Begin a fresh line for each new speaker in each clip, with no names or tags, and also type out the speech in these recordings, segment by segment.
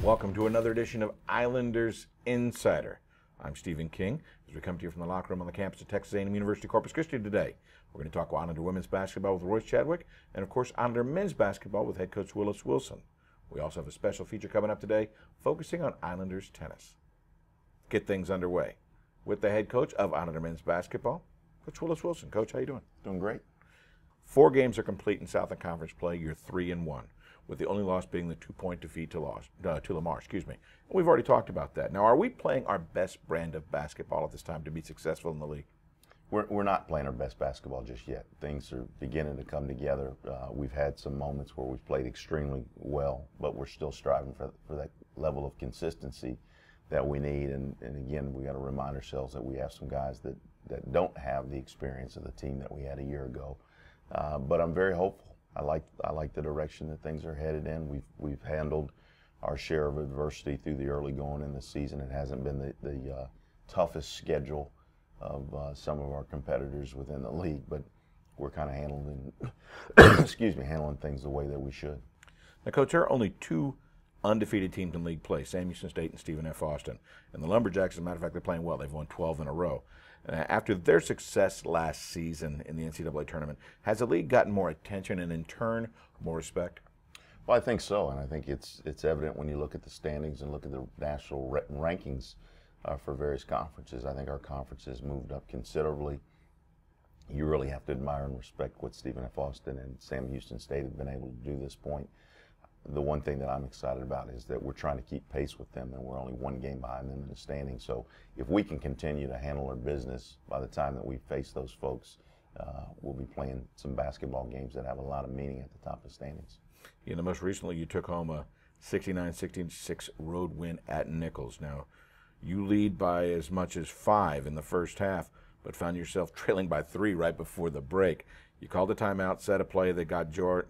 Welcome to another edition of Islanders Insider. I'm Stephen King, as we come to you from the locker room on the campus of Texas A&M University Corpus Christi today. We're going to talk Islander women's basketball with Royce Chadwick, and of course Islander men's basketball with head coach Willis Wilson. We also have a special feature coming up today, focusing on Islanders tennis. Get things underway with the head coach of Islander men's basketball, Coach Willis Wilson. Coach, how you doing?
Doing great.
4 games are complete in Southern Conference play. You're 3-1. With the only loss being the 2-point defeat to Lamar. We've already talked about that. Now, are we playing our best brand of basketball at this time to be successful in the league?
We're not playing our best basketball just yet. Things are beginning to come together. We've had some moments where we've played extremely well, but we're still striving for that level of consistency that we need. And again, we got to remind ourselves that we have some guys that don't have the experience of the team that we had a year ago. But I'm very hopeful. I like the direction that things are headed in. We've handled our share of adversity through the early going in the season. It hasn't been the toughest schedule of some of our competitors within the league, but we're kind of handling handling things the way that we should.
Now, Coach, there are only 2 undefeated teams in league play: Sam Houston State and Stephen F. Austin. And the Lumberjacks, as a matter of fact, they're playing well. They've won 12 in a row. After their success last season in the NCAA tournament, has the league gotten more attention and, in turn, more respect?
Well, I think so, and I think it's evident when you look at the standings and look at the national rankings for various conferences. I think our conference has moved up considerably. You really have to admire and respect what Stephen F. Austin and Sam Houston State have been able to do to this point. The one thing that I'm excited about is that we're trying to keep pace with them, and we're only 1 game behind them in the standings. So if we can continue to handle our business, by the time that we face those folks, we'll be playing some basketball games that have a lot of meaning at the top of the standings.
You know, most recently you took home a 69-66 road win at Nichols. Now, you lead by as much as 5 in the first half, but found yourself trailing by 3 right before the break. You called a timeout, set a play that got John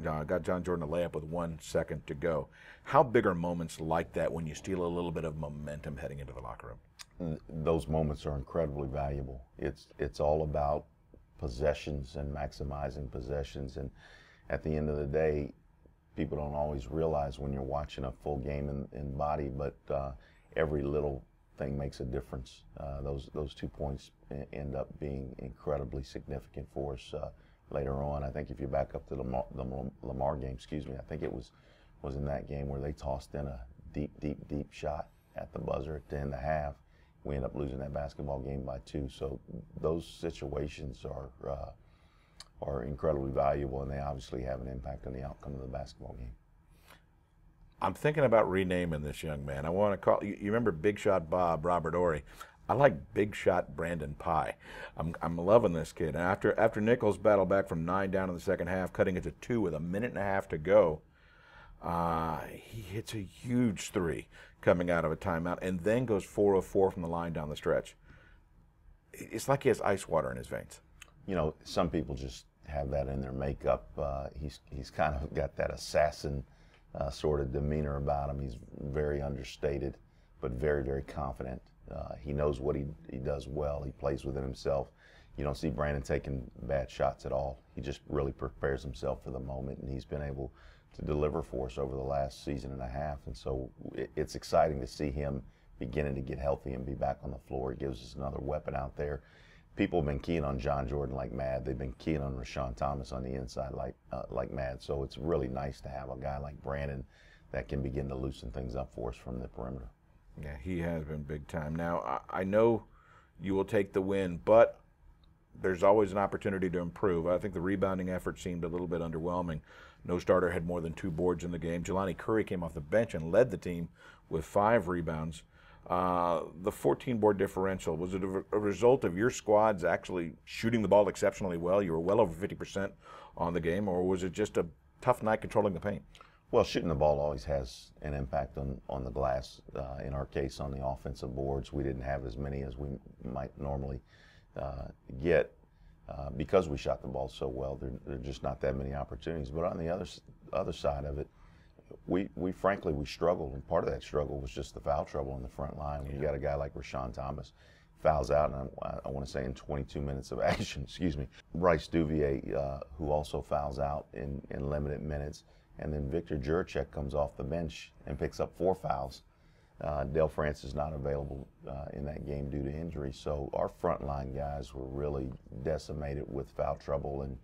Jordan a layup with 1 second to go. How big are moments like that when you steal a little bit of momentum heading into the locker room?
Those moments are incredibly valuable. It's all about possessions and maximizing possessions. And at the end of the day, people don't always realize when you're watching a full game in body, but every little thing makes a difference. Those 2 points end up being incredibly significant for us later on. I think if you back up to the Lamar game, I think it was in that game where they tossed in a deep shot at the buzzer at the end of the half. We end up losing that basketball game by 2. So those situations are incredibly valuable, and they obviously have an impact on the outcome of the basketball game.
I'm thinking about renaming this young man. I want to call you remember Big Shot Bob, Robert Ory. I like Big Shot Brandon Pye. I'm loving this kid. And after Nichols battled back from 9 down in the second half, cutting it to 2 with 1.5 minutes to go, he hits a huge 3 coming out of a timeout, and then goes 4 of 4 from the line down the stretch. It's like he has ice water in his veins.
You know, some people just have that in their makeup. He's kind of got that assassin sort of demeanor about him. He's very understated, but very, very confident. He knows what he does well. He plays within himself. You don't see Brandon taking bad shots at all. He just really prepares himself for the moment, and he's been able to deliver for us over the last season and a half. And so it's exciting to see him beginning to get healthy and be back on the floor. It gives us another weapon out there. People have been keying on John Jordan like mad. They've been keying on Rashawn Thomas on the inside like mad. So it's really nice to have a guy like Brandon that can begin to loosen things up for us from the perimeter.
Yeah, he has been big time. Now, I know you will take the win, but there's always an opportunity to improve. I think the rebounding effort seemed a little bit underwhelming. No starter had more than 2 boards in the game. Jelani Curry came off the bench and led the team with 5 rebounds. The 14-board differential, was it a result of your squads actually shooting the ball exceptionally well? You were well over 50% on the game, or was it just a tough night controlling the paint?
Well, shooting the ball always has an impact on the glass. In our case, on the offensive boards, we didn't have as many as we might normally get because we shot the ball so well. There are just not that many opportunities. But on the other side of it, we frankly struggled, and part of that struggle was just the foul trouble on the front line. When you got a guy like Rashawn Thomas fouls out, and I want to say in 22 minutes of action, Bryce Duvier, who also fouls out in limited minutes. And then Victor Juracek comes off the bench and picks up 4 fouls Dale France is not available in that game due to injury. So our frontline guys were really decimated with foul trouble and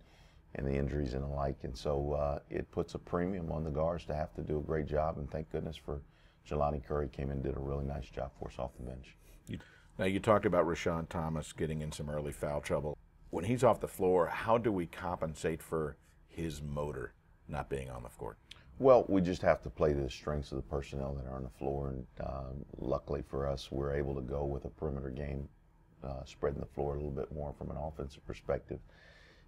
the injuries and the like. And so it puts a premium on the guards to have to do a great job. And thank goodness for Jelani Curry came in and did a really nice job for us off the bench.
Now, you talked about Rashawn Thomas getting in some early foul trouble. When he's off the floor, how do we compensate for his motor not being on the court?
Well, we just have to play to the strengths of the personnel that are on the floor, and luckily for us, we're able to go with a perimeter game, spreading the floor a little bit more from an offensive perspective,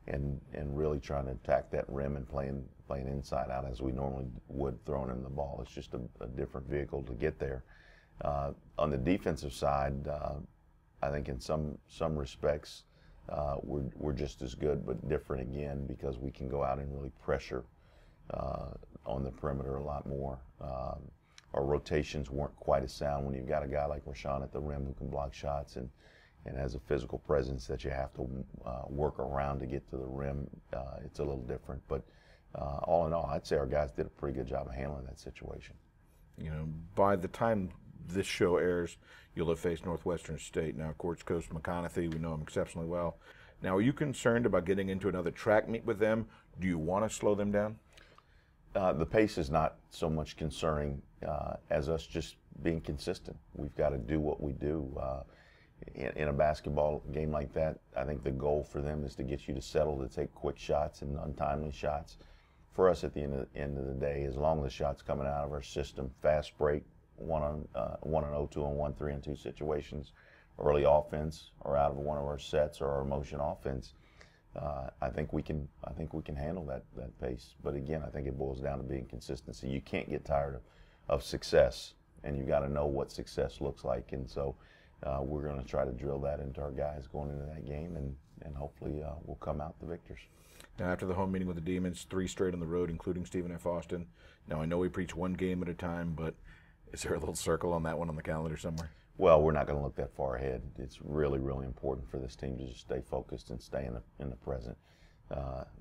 and really trying to attack that rim and playing inside out as we normally would, throwing him the ball. It's just a different vehicle to get there. On the defensive side, I think in some respects, we're just as good, but different again, because we can go out and really pressure on the perimeter a lot more. Our rotations weren't quite as sound when you've got a guy like Rashawn at the rim who can block shots and has a physical presence that you have to work around to get to the rim. It's a little different, but all in all, I'd say our guys did a pretty good job of handling that situation.
You know, by the time this show airs, you'll have faced Northwestern State. Now, of course, Coach McConaughey, we know him exceptionally well. Now, are you concerned about getting into another track meet with them? Do you want to slow them down?
The pace is not so much concerning as us just being consistent. We've got to do what we do. In a basketball game like that, I think the goal for them is to get you to settle, to take quick shots and untimely shots. For us, at the end of the day, as long as the shot's coming out of our system, fast break, 1-on-0, 2-on-1, 3-on-2 situations, early offense, or out of one of our sets or our motion offense, I think we can handle that pace. But again, I think it boils down to being consistency. You can't get tired of success, and you've got to know what success looks like. And so we're going to try to drill that into our guys going into that game, and hopefully we'll come out the victors.
Now, after the home meeting with the Demons, 3 straight on the road, including Stephen F. Austin. Now, I know we preach one game at a time, but is there a little circle on that one on the calendar somewhere?
Well, we're not going to look that far ahead. It's really, really important for this team to just stay focused and stay in the present.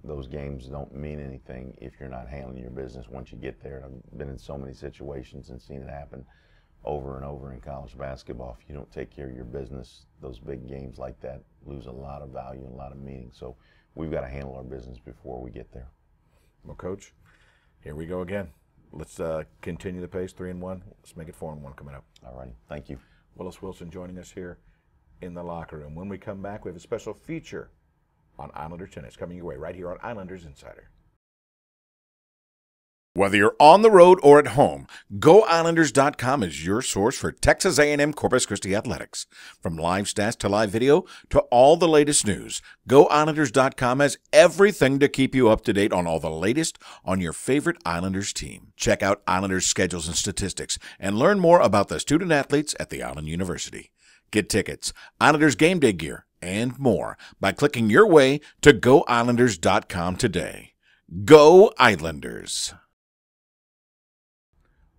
Those games don't mean anything if you're not handling your business once you get there. I've been in so many situations and seen it happen over and over in college basketball. If you don't take care of your business, those big games like that lose a lot of value and a lot of meaning. So we've got to handle our business before we get there.
Well, Coach, here we go again. Let's continue the pace, 3-1. Let's make it 4-1 coming up.
All righty. Thank you.
Willis Wilson joining us here in the locker room. When we come back, we have a special feature on Islander tennis coming your way right here on Islanders Insider. Whether you're on the road or at home, GoIslanders.com is your source for Texas A&M Corpus Christi athletics. From live stats to live video to all the latest news, GoIslanders.com has everything to keep you up to date on all the latest on your favorite Islanders team. Check out Islanders schedules and statistics and learn more about the student athletes at the Island University. Get tickets, Islanders game day gear, and more by clicking your way to GoIslanders.com today. Go Islanders!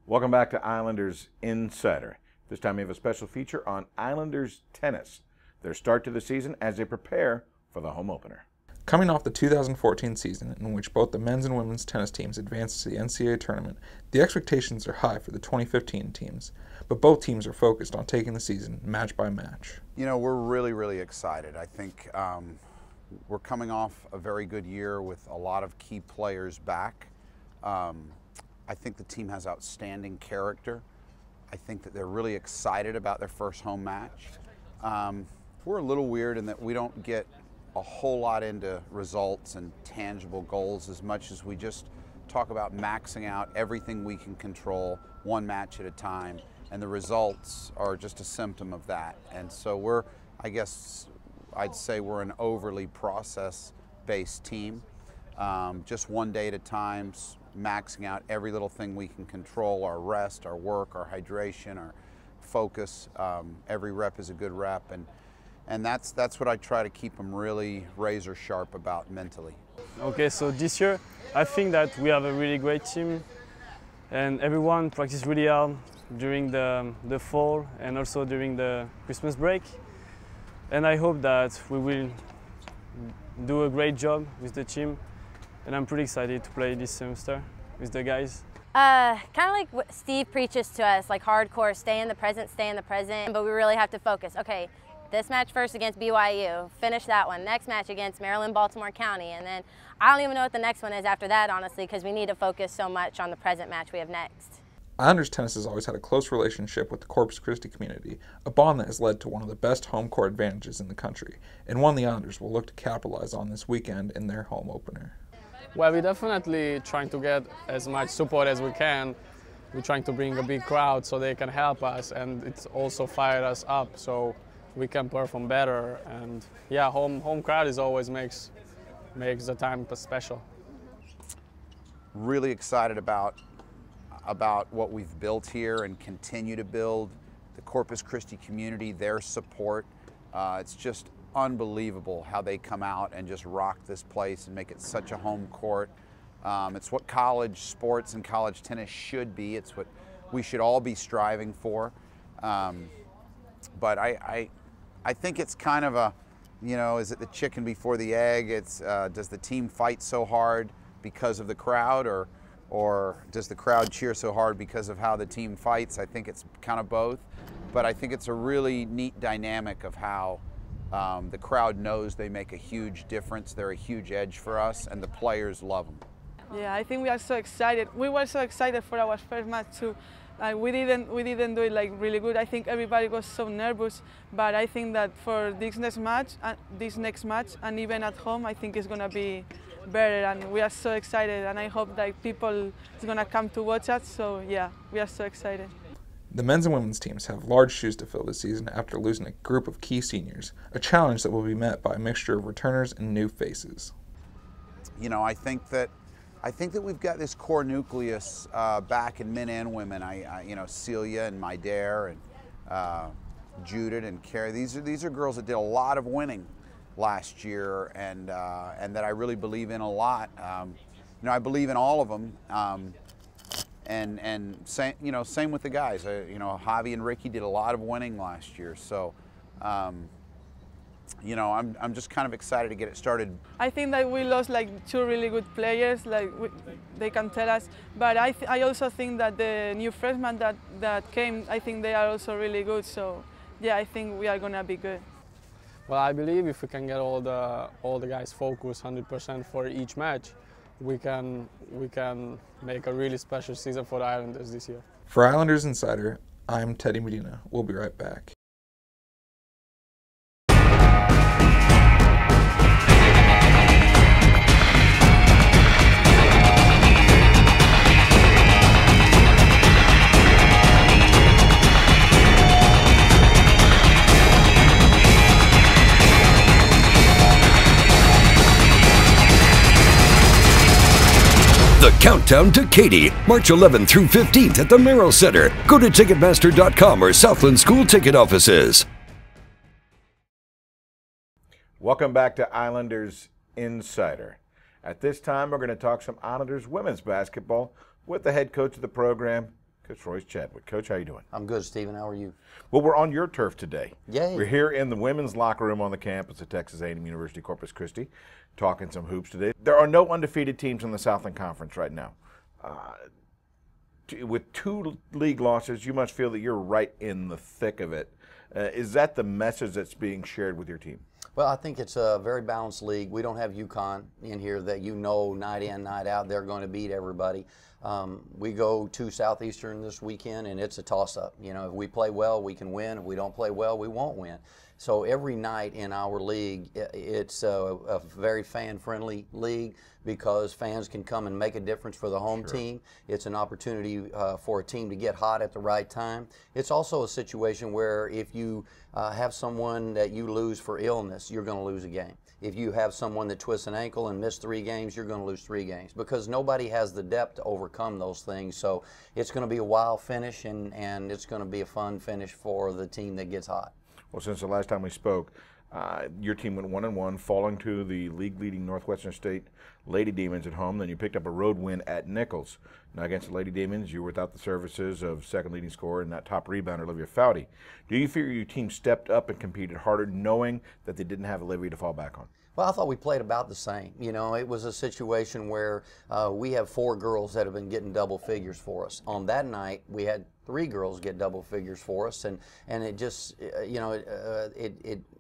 Welcome back to Islanders Insider. This time we have a special feature on Islanders tennis, their start to the season as they prepare for the home opener.
Coming off the 2014 season, in which both the men's and women's tennis teams advanced to the NCAA tournament, the expectations are high for the 2015 teams, but both teams are focused on taking the season match by match.
You know, we're really, really excited. I think we're coming off a very good year with a lot of key players back. I think the team has outstanding character. I think that they're really excited about their first home match. We're a little weird in that we don't get a whole lot into results and tangible goals as much as we just talk about maxing out everything we can control one match at a time, and the results are just a symptom of that. And so I guess I'd say we're an overly process-based team, just one day at a time, maxing out every little thing we can control, our rest, our work, our hydration, our focus. Every rep is a good rep, and that's what I try to keep them really razor sharp about mentally.
Okay, so this year I think that we have a really great team, and everyone practiced really hard during the fall and also during the Christmas break, and I hope that we will do a great job with the team. And I'm pretty excited to play this semester with the guys.
Kind of like what Steve preaches to us, like hardcore, stay in the present, but we really have to focus. Okay, this match first against BYU, finish that one. Next match against Maryland, Baltimore County, and then I don't even know what the next one is after that, honestly, because we need to focus so much on the present match we have next.
Islanders tennis has always had a close relationship with the Corpus Christi community, a bond that has led to one of the best home court advantages in the country, and one the Islanders will look to capitalize on this weekend in their home opener.
Well, we're definitely trying to get as much support as we can. We're trying to bring a big crowd so they can help us, and it's also fired us up so we can perform better. And yeah, home crowd is always makes the time special.
Really excited about what we've built here and continue to build. The Corpus Christi community, their support. It's just unbelievable how they come out and just rock this place and make it such a home court. It's what college sports and college tennis should be. It's what we should all be striving for. But I think it's kind of a, you know, is it the chicken before the egg? It's does the team fight so hard because of the crowd, or does the crowd cheer so hard because of how the team fights? I think it's kind of both. But I think it's a really neat dynamic of how the crowd knows they make a huge difference. They're a huge edge for us, and the players love them.
Yeah, I think we are so excited. We were so excited for our first match too. We didn't do it like really good. I think everybody was so nervous, but I think that for this next match, and even at home, I think it's gonna be better. And we are so excited, and I hope that people is gonna come to watch us. So yeah, we are so excited.
The men's and women's teams have large shoes to fill this season after losing a group of key seniors, a challenge that will be met by a mixture of returners and new faces.
You know, I think that we've got this core nucleus back in men and women. You know, Celia and Mydare and Judith and Carrie. These are girls that did a lot of winning last year, and that I really believe in a lot. You know, I believe in all of them. And same, you know, same with the guys. You know, Javi and Ricky did a lot of winning last year. So, you know, I'm just kind of excited to get it started.
I think that we lost like two really good players, like they can tell us. But I also think that the new freshmen that came, I think they are also really good. So, yeah, I think we are gonna be good.
Well, I believe if we can get all the guys focused 100% for each match, we can make a really special season for the Islanders this year.
For Islanders Insider, I'm Teddy Medina. We'll be right back.
The Countdown to Katy, March 11th through 15th at the Merrill Center. Go to Ticketmaster.com or Southland School ticket offices.
Welcome back to Islanders Insider. At this time, we're going to talk some Islanders women's basketball with the head coach of the program, Coach Royce Chadwick. Coach, how you doing?
I'm good, Stephen. How are you?
Well, we're on your turf today.
Yay.
We're here in the women's locker room on the campus at Texas A&M University Corpus Christi, talking some hoops today. There are no undefeated teams in the Southland Conference right now. With 2 league losses, you must feel that you're right in the thick of it. Is that the message that's being shared with your team?
Well, I think it's a very balanced league. We don't have UConn in here that you know night in, night out they're going to beat everybody. We go to Southeastern this weekend, and it's a toss-up. You know, if we play well, we can win. If we don't play well, we won't win. So every night in our league, it's a very fan-friendly league because fans can come and make a difference for the home team. It's an opportunity for a team to get hot at the right time. It's also a situation where if you have someone that you lose for illness, you're going to lose a game. If you have someone that twists an ankle and miss 3 games, you're going to lose 3 games because nobody has the depth to overcome those things. So it's going to be a wild finish, and it's going to be a fun finish for the team that gets hot.
Well, since the last time we spoke, your team went 1-1, falling to the league-leading Northwestern State Lady Demons at home. Then you picked up a road win at Nichols. Now, against the Lady Demons, you were without the services of second leading scorer and that top rebounder, Olivia Foudy. Do you feel your team stepped up and competed harder, knowing that they didn't have Olivia to fall back on?
Well, I thought we played about the same. You know, it was a situation where we have 4 girls that have been getting double figures for us. On that night, we had 3 girls get double figures for us, and it just, you know,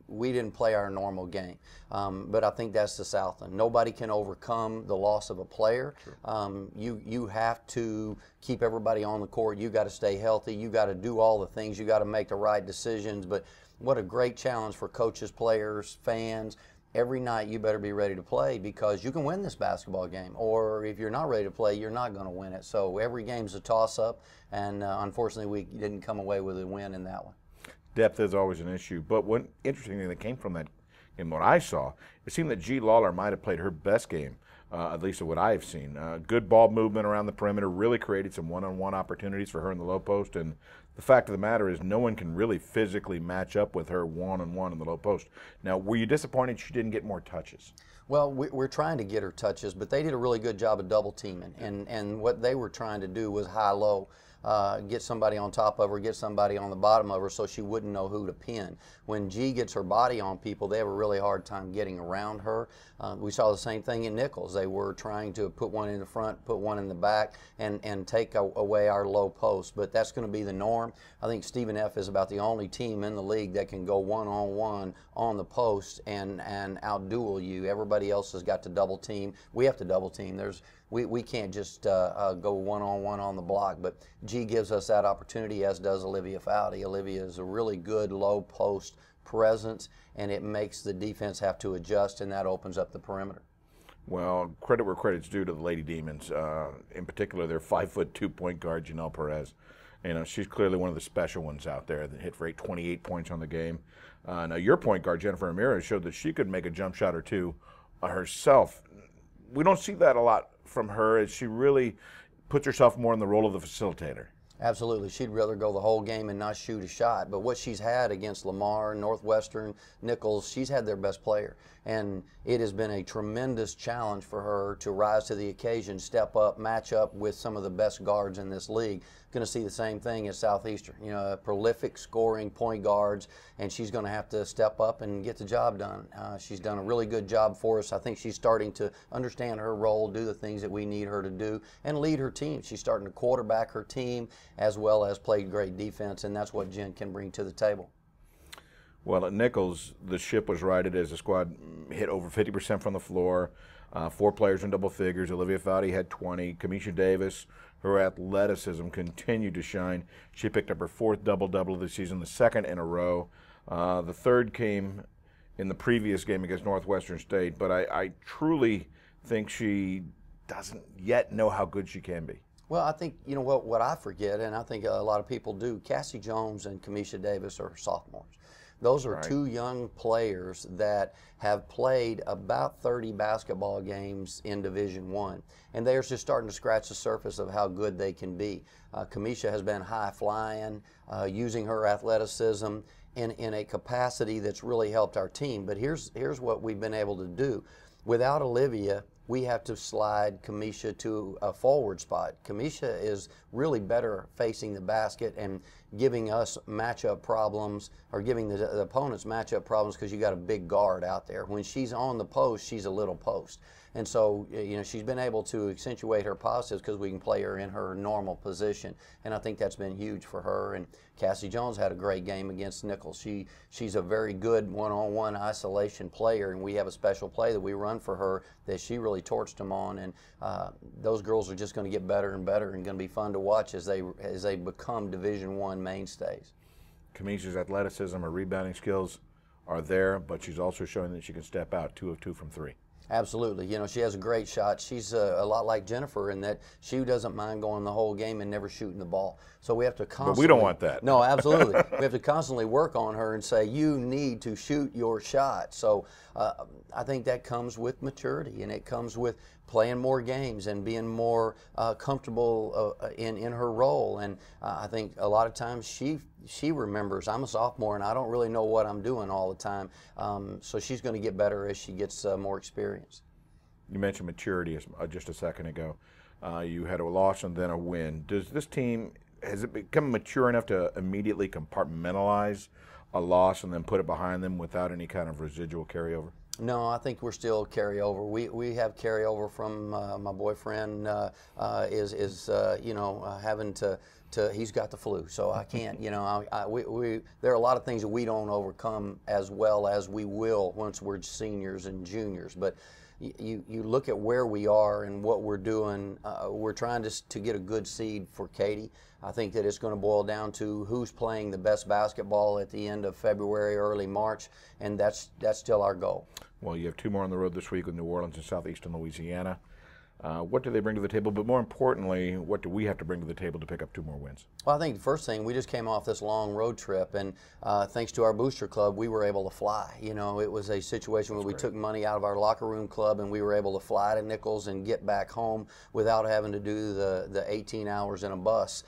we didn't play our normal game. But I think that's the Southland. Nobody can overcome the loss of a player. Sure. You have to keep everybody on the court. You got to stay healthy. You got to do all the things. You got to make the right decisions. But what a great challenge for coaches, players, fans. Every night you better be ready to play, because you can win this basketball game, or if you're not ready to play, you're not going to win it. So every game's a toss-up, and unfortunately we didn't come away with a win in that one.
Depth is always an issue, but one interesting thing that came from that, in what I saw, it seemed that G. Lawler might have played her best game, at least of what I've seen. Good ball movement around the perimeter, really created some one-on-one opportunities for her in the low post, and the fact of the matter is no one can really physically match up with her one-on-one in the low post. Now, were you disappointed she didn't get more touches?
Well, we're trying to get her touches, but they did a really good job of double teaming, and what they were trying to do was high-low. Get somebody on top of her, get somebody on the bottom of her, so she wouldn't know who to pin. When G gets her body on people, they have a really hard time getting around her. We saw the same thing in Nichols. They were trying to put one in the front, put one in the back, and take away our low post. But that's going to be the norm. I think Stephen F. is about the only team in the league that can go one-on-one on the post and outduel you. Everybody else has got to double team. We have to double team. We can't just go one-on-one on the block, but G gives us that opportunity, as does Olivia Foudy. Olivia is a really good low post presence, and it makes the defense have to adjust, and that opens up the perimeter.
Well, credit where credit's due to the Lady Demons. In particular, their 5'2" point guard, Janelle Perez. You know, she's clearly one of the special ones out there that hit for 28 points on the game. Now, your point guard, Jennifer Ramirez, showed that she could make a jump shot or two herself. We don't see that a lot from her, as she really puts herself more in the role of the facilitator.
Absolutely. She'd rather go the whole game and not shoot a shot. But what she's had against Lamar, Northwestern, Nichols, she's had their best player. And it has been a tremendous challenge for her to rise to the occasion, step up, match up with some of the best guards in this league. Going to see the same thing at Southeastern. You know, prolific scoring point guards, and she's going to have to step up and get the job done. She's done a really good job for us. I think she's starting to understand her role, do the things that we need her to do, and lead her team. She's starting to quarterback her team as well as play great defense, and that's what Jen can bring to the table.
Well, at Nichols, the ship was righted as the squad hit over 50% from the floor. 4 players in double figures. Olivia Foudy had 20. Kamisha Davis, her athleticism continued to shine. She picked up her 4th double-double of the season, the 2nd in a row. The 3rd came in the previous game against Northwestern State, but I truly think she doesn't yet know how good she can be.
Well, I think, you know, what I forget, and I think a lot of people do, Cassie Jones and Kamisha Davis are sophomores. Those are 2 young players that have played about 30 basketball games in Division I, and they're just starting to scratch the surface of how good they can be. Kamisha has been high flying, using her athleticism in a capacity that's really helped our team. But here's what we've been able to do. Without Olivia, we have to slide Kamisha to a forward spot. Kamisha is really better facing the basket and giving us matchup problems, or giving the opponents matchup problems, because you got a big guard out there. When she's on the post, she's a little post. And so, you know, she's been able to accentuate her positives because we can play her in her normal position. And I think that's been huge for her. And Cassie Jones had a great game against Nichols. She's a very good one-on-one isolation player, and we have a special play that we run for her that she really torched them on. And those girls are just going to get better and better, and going to be fun to watch as they become Division I mainstays.
Kamisha's athleticism, her rebounding skills are there, but she's also showing that she can step out 2 of 2 from 3.
Absolutely. You know, she has a great shot. She's a lot like Jennifer in that she doesn't mind going the whole game and never shooting the ball. So we have to constantly...
But we don't want that.
No, absolutely. We have to constantly work on her and say, you need to shoot your shot. So I think that comes with maturity, and it comes with playing more games and being more comfortable in her role. And I think a lot of times she remembers, I'm a sophomore and I don't really know what I'm doing all the time. So she's going to get better as she gets more experience.
You mentioned maturity just a second ago. You had a loss and then a win. Does this team, has it become mature enough to immediately compartmentalize a loss and then put it behind them without any kind of residual carryover?
No, I think we're still carryover. We have carryover from my boyfriend having to he's got the flu, so I can't, there are a lot of things that we don't overcome as well as we will once we're seniors and juniors. But you look at where we are and what we're doing. We're trying to get a good seed for Katy. I think that it's going to boil down to who's playing the best basketball at the end of February, early March, and that's still our goal.
Well, you have 2 more on the road this week with New Orleans and Southeastern Louisiana. What do they bring to the table? But more importantly, what do we have to bring to the table to pick up 2 more wins?
Well, I think the first thing, we just came off this long road trip, and thanks to our booster club, we were able to fly. It was a situation where we took money out of our locker room club, and we were able to fly to Nichols and get back home without having to do the 18 hours in a bus.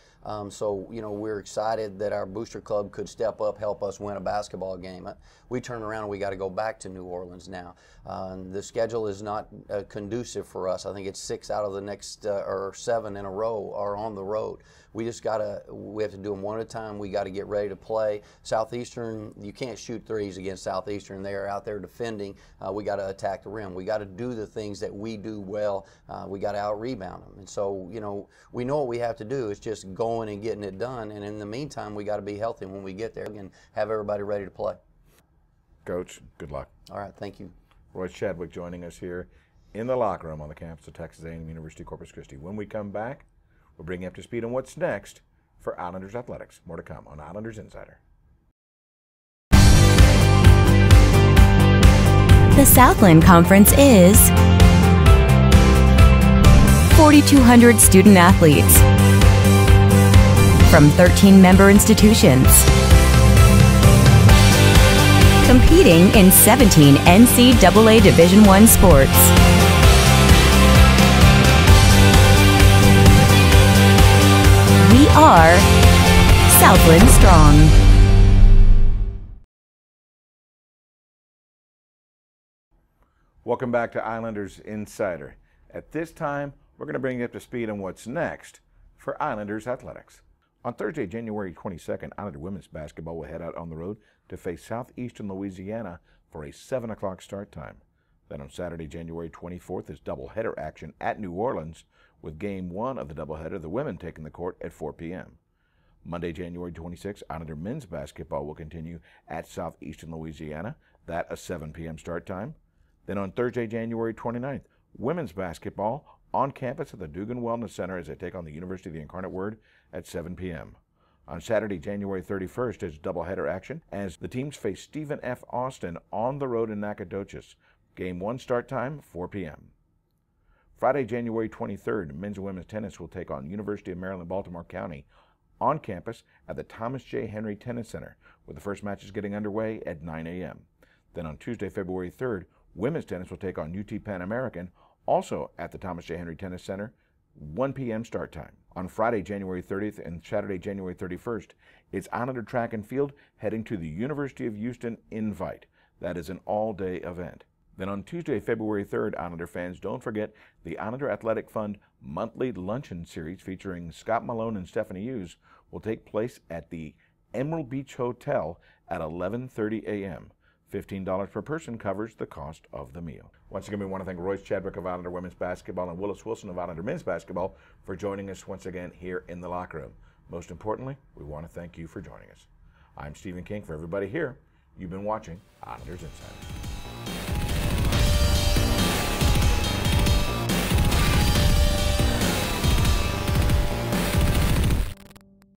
So, we're excited that our booster club could step up, help us win a basketball game. We turn around and we got to go back to New Orleans now. The schedule is not conducive for us. I think it's 6 out of the next or 7 in a row are on the road. We have to do them one at a time. We got to get ready to play. Southeastern, you can't shoot threes against Southeastern. They are out there defending. We got to attack the rim. We got to do the things that we do well. We got to out-rebound them. And so, we know what we have to do. It's just going and getting it done. And in the meantime, we got to be healthy when we get there and have everybody ready to play.
Coach, good luck.
All right, thank you.
Royce Chadwick joining us here in the locker room on the campus of Texas A&M University Corpus Christi. When we come back, we'll bring you up to speed on what's next for Islanders Athletics. More to come on Islanders Insider.
The Southland Conference is 4,200 student athletes from 13 member institutions, competing in 17 NCAA Division I sports. We are Southland Strong.
Welcome back to Islanders Insider. At this time, we're going to bring you up to speed on what's next for Islanders Athletics. On Thursday, January 22nd, Islander women's basketball will head out on the road to face Southeastern Louisiana for a 7 o'clock start time. Then on Saturday, January 24th, is doubleheader action at New Orleans, with Game 1 of the doubleheader, the women taking the court at 4 p.m. Monday, January 26th, Islander men's basketball will continue at Southeastern Louisiana, that a 7 p.m. start time. Then on Thursday, January 29th, women's basketball on campus at the Dugan Wellness Center as they take on the University of the Incarnate Word at 7 p.m. On Saturday, January 31st, is doubleheader action as the teams face Stephen F. Austin on the road in Nacogdoches. Game 1 start time, 4 p.m. Friday, January 23rd, men's and women's tennis will take on University of Maryland, Baltimore County on campus at the Thomas J. Henry Tennis Center, with the first matches getting underway at 9 a.m. Then on Tuesday, February 3rd, women's tennis will take on UT Pan American, also at the Thomas J. Henry Tennis Center, 1 p.m. start time. On Friday, January 30th and Saturday, January 31st, it's Islander track and field heading to the University of Houston Invite. That is an all-day event. Then on Tuesday, February 3rd, Islander fans, don't forget the Islander Athletic Fund monthly luncheon series featuring Scott Malone and Stephanie Hughes will take place at the Emerald Beach Hotel at 11:30 a.m. $15 per person covers the cost of the meal. Once again, we want to thank Royce Chadwick of Islander Women's Basketball and Willis Wilson of Islander Men's Basketball for joining us once again here in the locker room. Most importantly, we want to thank you for joining us. I'm Stephen King. For everybody here, you've been watching Islanders Insider.